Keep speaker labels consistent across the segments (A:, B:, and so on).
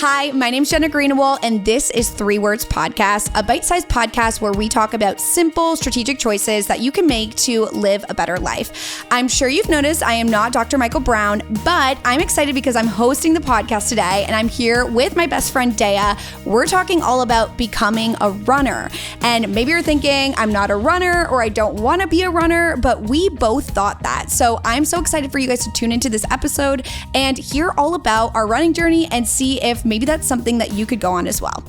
A: Hi, my name's Jenna Greenawalt, and this is 3 Words Podcast, a bite-sized podcast where we talk about simple, strategic choices that you can make to live a better life. I'm sure you've noticed I am not Dr. Michael Brown, but I'm excited because I'm hosting the podcast today, and I'm here with my best friend, Dea. We're talking all about becoming a runner. And maybe you're thinking, I'm not a runner, or I don't want to be a runner, but we both thought that. So I'm so excited for you guys to tune into this episode and hear all about our running journey and see if maybe that's something that you could go on as well.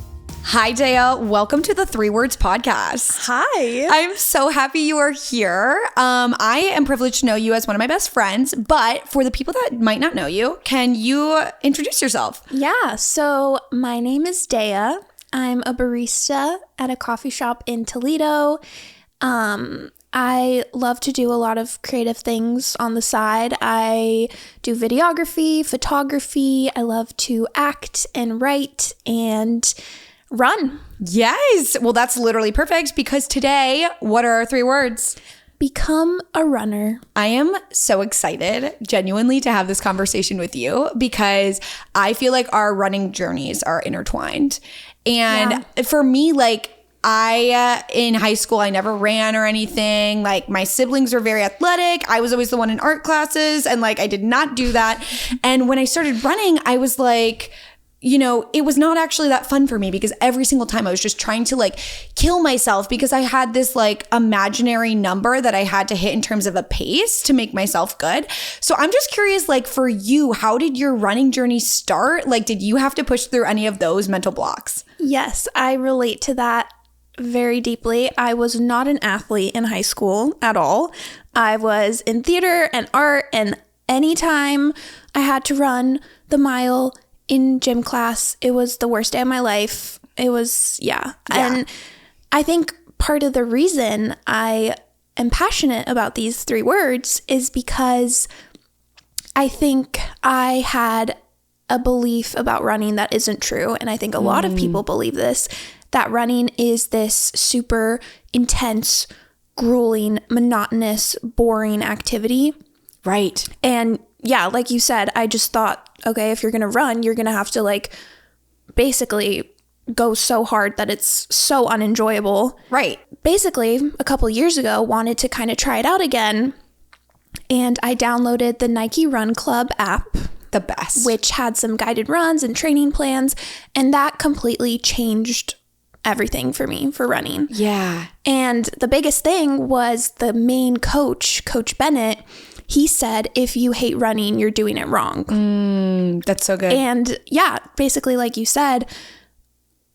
A: Hi, Dea. Welcome to the 3 Words Podcast.
B: Hi.
A: I'm so happy you are here. I am privileged to know you as one of my best friends, but for the people that might not know you, can you introduce yourself?
B: Yeah, so my name is Dea. I'm a barista at a coffee shop in Toledo. I love to do a lot of creative things on the side. I do videography, photography. I love to act and write and run.
A: Yes. Well, that's literally perfect because today, what are our 3 words?
B: Become a runner.
A: I am so excited, genuinely, to have this conversation with you because I feel like our running journeys are intertwined. And for me, in high school, I never ran or anything. Like, my siblings were very athletic. I was always the one in art classes, and I did not do that. And when I started running, I was like, it was not actually that fun for me because every single time I was just trying to kill myself because I had this imaginary number that I had to hit in terms of a pace to make myself good. So I'm just curious, for you, how did your running journey start? Did you have to push through any of those mental blocks?
B: Yes, I relate to that very deeply. I was not an athlete in high school at all. I was in theater and art, and anytime I had to run the mile in gym class, it was the worst day of my life. It was, yeah. And I think part of the reason I am passionate about these 3 words is because I think I had a belief about running that isn't true. And I think a lot of people believe this, that running is this super intense, grueling, monotonous, boring activity.
A: Right.
B: And yeah, like you said, I just thought, okay, if you're going to run, you're going to have to basically go so hard that it's so unenjoyable.
A: Right.
B: Basically, a couple years ago, wanted to kind of try it out again. And I downloaded the Nike Run Club app.
A: The best.
B: Which had some guided runs and training plans. And that completely changed everything for me for running.
A: Yeah.
B: And the biggest thing was the main coach, Coach Bennett. He said, if you hate running, you're doing it wrong.
A: That's so good.
B: And yeah, basically, like you said,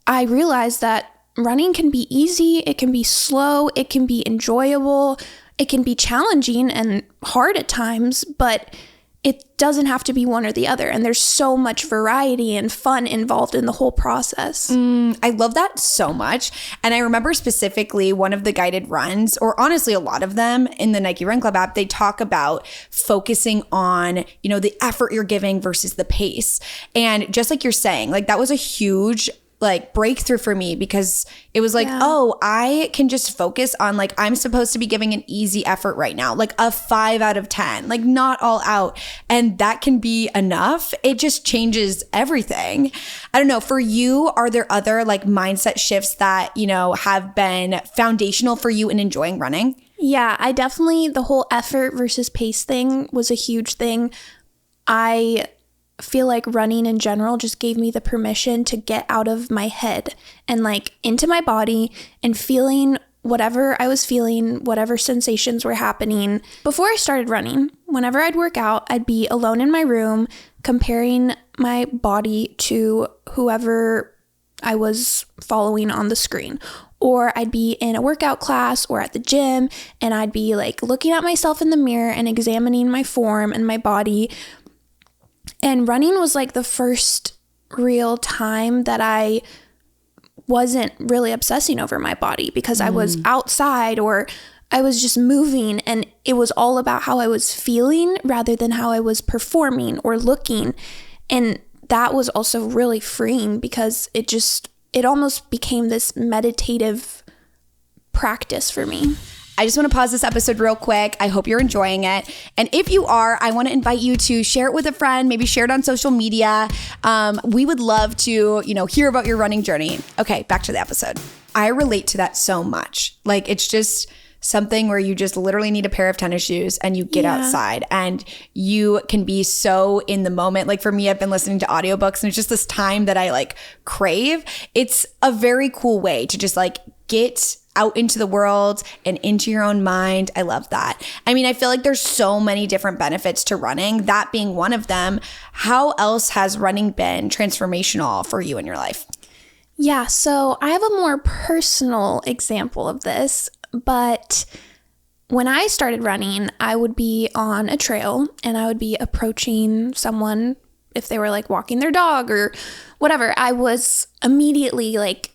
B: I realized that running can be easy. It can be slow. It can be enjoyable. It can be challenging and hard at times, but it doesn't have to be one or the other. And there's so much variety and fun involved in the whole process.
A: I love that so much. And I remember specifically one of the guided runs, or honestly, a lot of them in the Nike Run Club app, they talk about focusing on, the effort you're giving versus the pace. And just like you're saying, that was a huge breakthrough for me because it was oh, I can just focus on I'm supposed to be giving an easy effort right now, a 5 out of 10, not all out. And that can be enough. It just changes everything. I don't know. For you, are there other mindset shifts that, have been foundational for you in enjoying running?
B: Yeah, I definitely, the whole effort versus pace thing was a huge thing. I feel like running in general just gave me the permission to get out of my head and into my body and feeling whatever I was feeling, whatever sensations were happening. Before I started running, whenever I'd work out, I'd be alone in my room comparing my body to whoever I was following on the screen. Or I'd be in a workout class or at the gym and I'd be looking at myself in the mirror and examining my form and my body. And running was the first real time that I wasn't really obsessing over my body because I was outside or I was just moving and it was all about how I was feeling rather than how I was performing or looking. And that was also really freeing because it almost became this meditative practice for me.
A: I just want to pause this episode real quick. I hope you're enjoying it. And if you are, I want to invite you to share it with a friend, maybe share it on social media. We would love to, hear about your running journey. Okay, back to the episode. I relate to that so much. Like, it's just something where you just literally need a pair of tennis shoes and you get outside and you can be so in the moment. Like for me, I've been listening to audiobooks and it's just this time that I like crave. It's a very cool way to just like get out into the world and into your own mind. I love that. I mean, I feel like there's so many different benefits to running, that being one of them. How else has running been transformational for you in your life?
B: Yeah, so I have a more personal example of this. But when I started running, I would be on a trail and I would be approaching someone if they were like walking their dog or whatever. I was immediately like,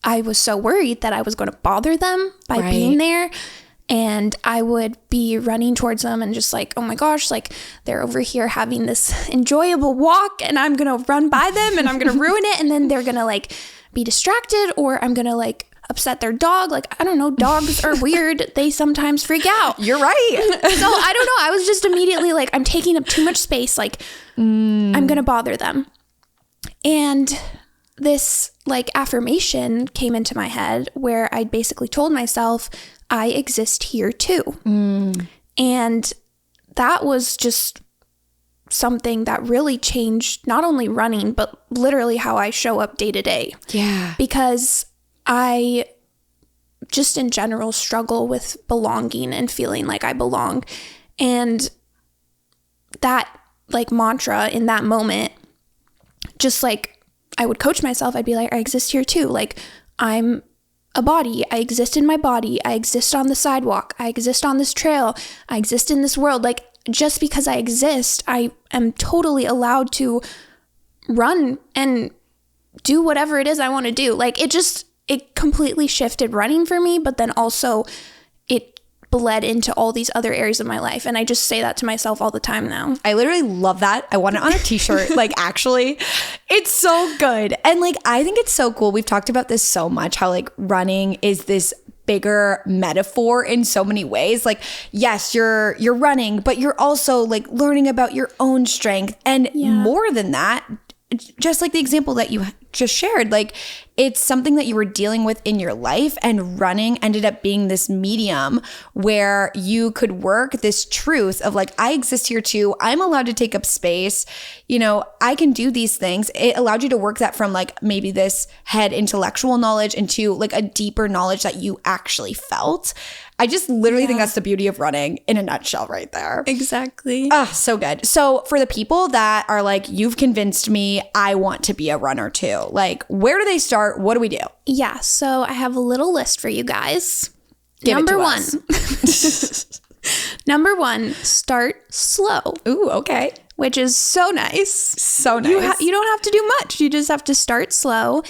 B: I was so worried that I was going to bother them by being there. And I would be running towards them and just like, oh my gosh, like they're over here having this enjoyable walk and I'm going to run by them and I'm going to ruin it. And then they're going to like be distracted or I'm going to like upset their dog. Like, I don't know, dogs are weird. They sometimes freak out.
A: You're right.
B: So I don't know. I was just immediately like, I'm taking up too much space. Like, I'm going to bother them. And this like affirmation came into my head where I basically told myself, I exist here too. And that was just something that really changed not only running, but literally how I show up day to day.
A: Yeah.
B: Because I just in general struggle with belonging and feeling like I belong. And that like mantra in that moment, just like I would coach myself, I'd be like, I exist here too. Like I'm a body. I exist in my body. I exist on the sidewalk. I exist on this trail. I exist in this world. Like just because I exist, I am totally allowed to run and do whatever it is I want to do. Like it completely shifted running for me, but then also it bled into all these other areas of my life. And I just say that to myself all the time now.
A: I literally love that. I want it on a t-shirt. Like actually, it's so good. And like, I think it's so cool. We've talked about this so much, how like running is this bigger metaphor in so many ways. Like, yes, you're running, but you're also like learning about your own strength. And more than that, just like the example that you just shared, like it's something that you were dealing with in your life, and running ended up being this medium where you could work this truth of like, I exist here too. I'm allowed to take up space. I can do these things. It allowed you to work that from like maybe this head intellectual knowledge into like a deeper knowledge that you actually felt. I just literally think that's the beauty of running in a nutshell right there.
B: Exactly.
A: So good. So for the people that are like, you've convinced me, I want to be a runner too. Like, where do they start? What do we do?
B: Yeah. So I have a little list for you guys.
A: Number one,
B: start slow.
A: Ooh, okay.
B: Which is so nice.
A: So nice.
B: You don't have to do much. You just have to start slow.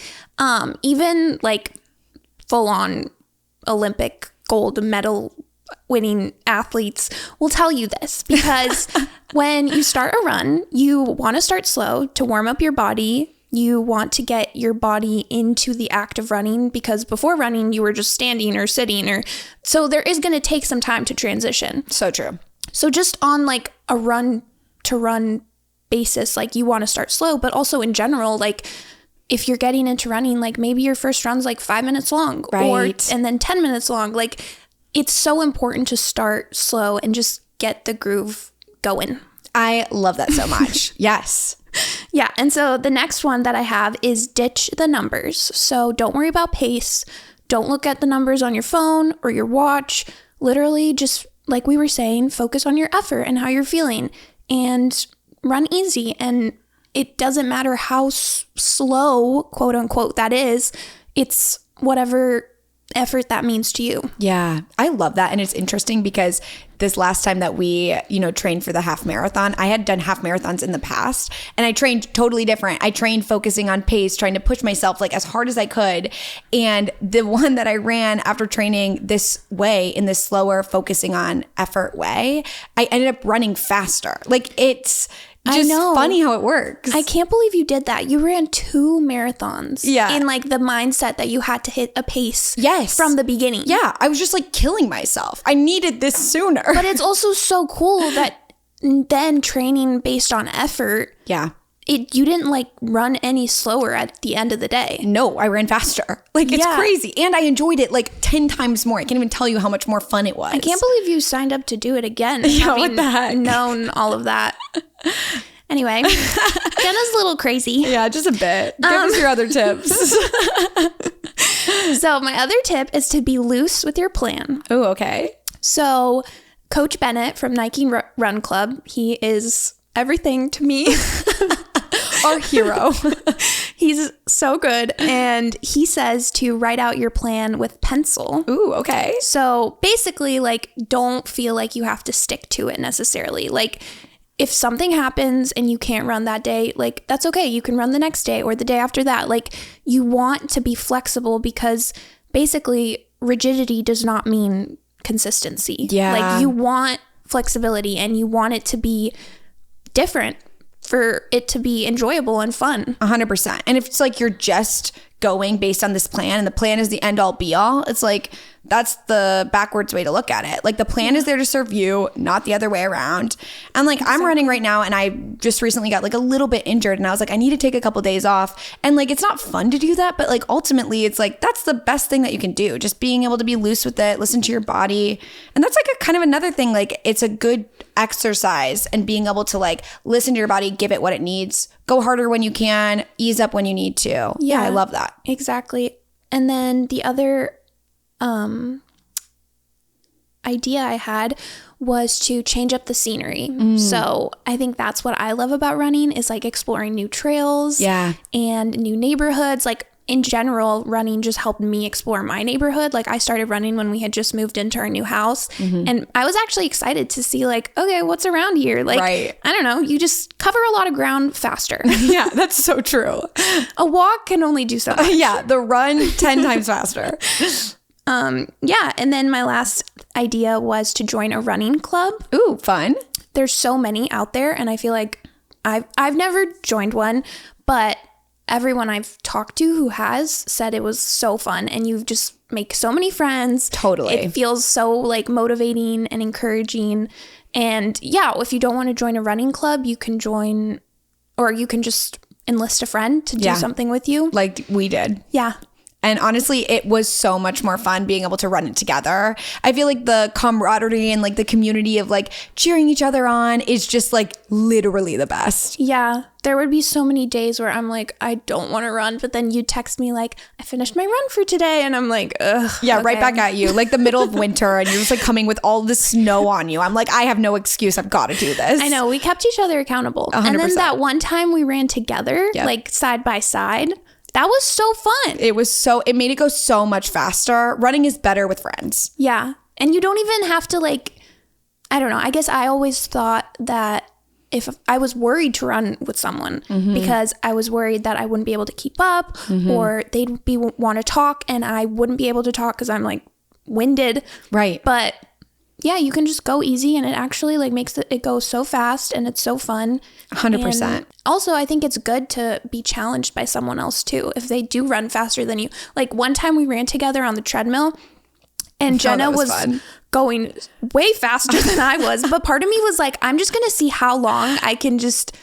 B: Even like full on Olympic gold medal winning athletes will tell you this, because when you start a run, you want to start slow to warm up your body. You want to get your body into the act of running, because before running, you were just standing or sitting, so there is going to take some time to transition.
A: So true.
B: So just on like a run to run basis, like you want to start slow, but also in general, like if you're getting into running, like maybe your first run's like 5 minutes long, and then 10 minutes long. Like it's so important to start slow and just get the groove going.
A: I love that so much. Yes.
B: Yeah. And so the next one that I have is ditch the numbers. So don't worry about pace. Don't look at the numbers on your phone or your watch. Literally just like we were saying, focus on your effort and how you're feeling and run easy. And it doesn't matter how slow, quote unquote, that is. It's whatever effort that means to you.
A: Yeah, I love that. And it's interesting because this last time that we, trained for the half marathon, I had done half marathons in the past and I trained totally different. I trained focusing on pace, trying to push myself like as hard as I could. And the one that I ran after training this way, in this slower, focusing on effort way, I ended up running faster. Like Just funny how it works.
B: I can't believe you did that. You ran 2 marathons.
A: Yeah.
B: In like the mindset that you had to hit a pace.
A: Yes.
B: From the beginning.
A: Yeah. I was just like killing myself. I needed this sooner.
B: But it's also so cool that then training based on effort.
A: Yeah.
B: You didn't like run any slower at the end of the day.
A: No, I ran faster. Like it's crazy. And I enjoyed it like 10 times more. I can't even tell you how much more fun it was.
B: I can't believe you signed up to do it again.
A: Yeah, what the heck?
B: Known all of that. Anyway, Jenna's a little crazy.
A: Yeah, just a bit. Give us your other tips.
B: So my other tip is to be loose with your plan.
A: Oh, okay.
B: So Coach Bennett from Nike Run Club, he is everything to me.
A: Our hero.
B: He's so good. And he says to write out your plan with pencil.
A: Ooh, okay.
B: So basically, like, don't feel like you have to stick to it necessarily. Like, if something happens and you can't run that day, like, that's okay. You can run the next day or the day after that. Like, you want to be flexible because basically rigidity does not mean consistency.
A: Yeah.
B: Like, you want flexibility and you want it to be different for it to be enjoyable and fun.
A: 100%. And if it's like you're just going based on this plan and the plan is the end all be all, it's like that's the backwards way to look at it. Like the plan is there to serve you, not the other way around. And like I'm running right now and I just recently got like a little bit injured and I was like, I need to take a couple days off. And like it's not fun to do that, but like ultimately it's like that's the best thing that you can do. Just being able to be loose with it, listen to your body. And that's like a kind of another thing. Like it's a good exercise and being able to like listen to your body, give it what it needs, go harder when you can, ease up when you need to. Yeah, I love that.
B: Exactly. And then the other idea I had was to change up the scenery. So I think that's what I love about running is like exploring new trails and new neighborhoods. Like in general, running just helped me explore my neighborhood. Like I started running when we had just moved into our new house and I was actually excited to see like, okay, what's around here? Like, I don't know, you just cover a lot of ground faster.
A: Yeah, that's so true.
B: A walk can only do so much.
A: Yeah, the run 10 times faster.
B: Yeah. And then my last idea was to join a running club.
A: Ooh, fun.
B: There's so many out there. And I feel like I've never joined one, but everyone I've talked to who has said it was so fun and you just make so many friends.
A: Totally.
B: It feels so like motivating and encouraging. And yeah, if you don't want to join a running club, you can join or you can just enlist a friend to do something with you.
A: Like we did.
B: Yeah.
A: And honestly, it was so much more fun being able to run it together. I feel like the camaraderie and like the community of like cheering each other on is just like literally the best.
B: Yeah. There would be so many days where I'm like, I don't want to run. But then you text me like, I finished my run for today. And I'm like, ugh.
A: Yeah, okay. Right back at you. Like the middle of winter and you're just like coming with all the snow on you. I'm like, I have no excuse. I've got to do this.
B: I know. We kept each other accountable.
A: 100%.
B: And then that one time we ran together, like side by side. That was so fun.
A: It made it go so much faster. Running is better with friends.
B: Yeah. And you don't even have to like, I don't know. I guess I always thought that if I was worried to run with someone because I was worried that I wouldn't be able to keep up or they'd want to talk and I wouldn't be able to talk because I'm like winded.
A: Right.
B: But yeah, you can just go easy and it actually like makes it go so fast and it's so fun.
A: 100%.
B: And also, I think it's good to be challenged by someone else too. If they do run faster than you. Like one time we ran together on the treadmill and Jenna was going way faster than I was. But part of me was like, I'm just going to see how long I can just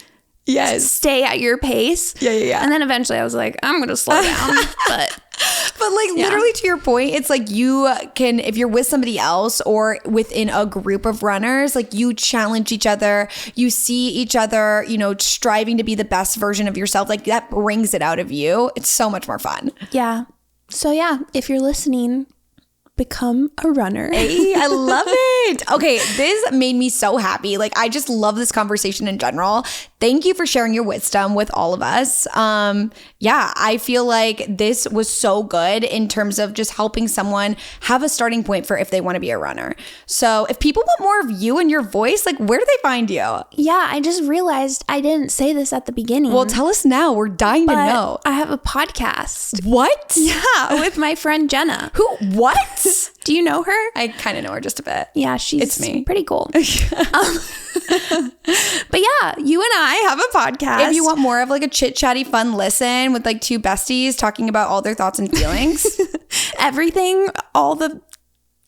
B: stay at your pace.
A: Yeah.
B: And then eventually I was like, I'm going to slow down.
A: But like literally to your point, it's like you can, if you're with somebody else or within a group of runners, like you challenge each other, you see each other, you know, striving to be the best version of yourself. Like that brings it out of you. It's so much more fun.
B: Yeah. So yeah, if you're listening, become a runner.
A: Hey, I love it. Okay, this made me so happy. Like I just love this conversation in general. Thank you for sharing your wisdom with all of us. Yeah, I feel like this was so good in terms of just helping someone have a starting point for if they want to be a runner. So if people want more of you and your voice, like where do they find you?
B: Yeah, I just realized I didn't say this at the beginning.
A: Well, tell us now. We're dying to know.
B: I have a podcast.
A: What?
B: Yeah, with my friend Jenna.
A: Who? What?
B: Do you know her?
A: I kind of know her just a bit.
B: Yeah,
A: It's me.
B: pretty cool. But yeah, you and I have a podcast.
A: If you want more of like a chit-chatty fun listen with like two besties talking about all their thoughts and feelings.
B: Everything, all the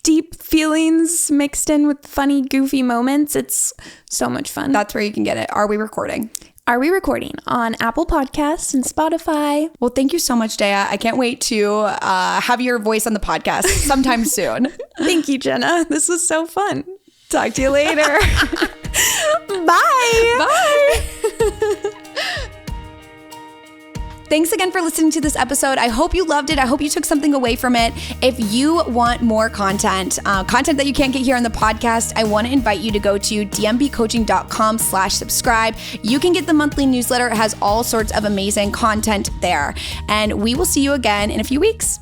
B: deep feelings mixed in with funny, goofy moments. It's so much fun.
A: That's where you can get it. Are we recording?
B: Are we recording on Apple Podcasts and Spotify?
A: Well, thank you so much, Dea. I can't wait to have your voice on the podcast sometime soon.
B: Thank you, Jenna. This was so fun.
A: Talk to you later.
B: Bye.
A: Bye. Thanks again for listening to this episode. I hope you loved it. I hope you took something away from it. If you want more content that you can't get here on the podcast, I want to invite you to go to dmbcoaching.com/subscribe. You can get the monthly newsletter. It has all sorts of amazing content there. And we will see you again in a few weeks.